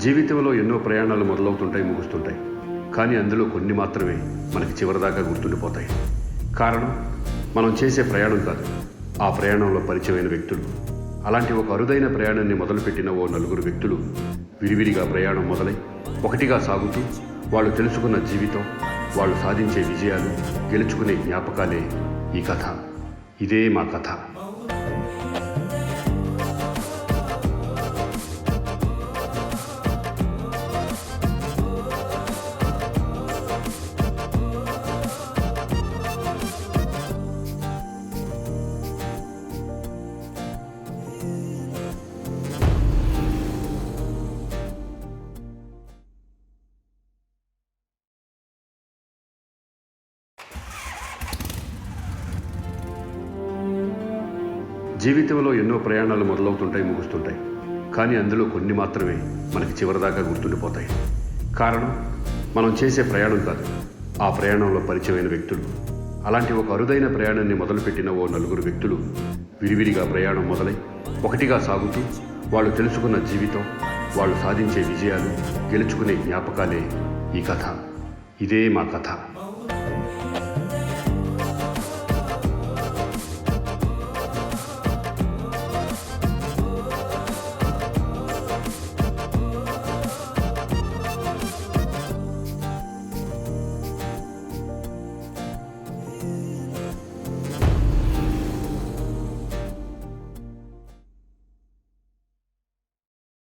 జీవితంలో ఎన్నో ప్రయాణాలు మొదలవుతుంటాయి, ముగుస్తుంటాయి. కానీ అందులో కొన్ని మాత్రమే మనకి చివరిదాకా గుర్తుండిపోతాయి. కారణం మనం చేసే ప్రయాణం కాదు, ఆ ప్రయాణంలో పరిచయమైన వ్యక్తులు. అలాంటి ఒక అరుదైన ప్రయాణాన్ని మొదలుపెట్టిన ఓ నలుగురు వ్యక్తులు విడివిడిగా ప్రయాణం మొదలై ఒకటిగా సాగుతూ వాళ్ళు తెలుసుకున్న జీవితం, వాళ్ళు సాధించే విజయాలు, గెలుచుకునే జ్ఞాపకాలే ఈ కథ. ఇదే మా కథ. జీవితంలో ఎన్నో ప్రయాణాలు మొదలవుతుంటాయి, ముగుస్తుంటాయి. కానీ అందులో కొన్ని మాత్రమే మనకి చివరిదాకా గుర్తుండిపోతాయి. కారణం మనం చేసే ప్రయాణం కాదు, ఆ ప్రయాణంలో పరిచయమైన వ్యక్తులు. అలాంటి ఒక అరుదైన ప్రయాణాన్ని మొదలుపెట్టిన ఓ నలుగురు వ్యక్తులు విడివిడిగా ప్రయాణం మొదలై ఒకటిగా సాగుతూ వాళ్ళు తెలుసుకున్న జీవితం, వాళ్ళు సాధించే విజయాలు, గెలుచుకునే జ్ఞాపకాలే ఈ కథ. ఇదే మా కథ.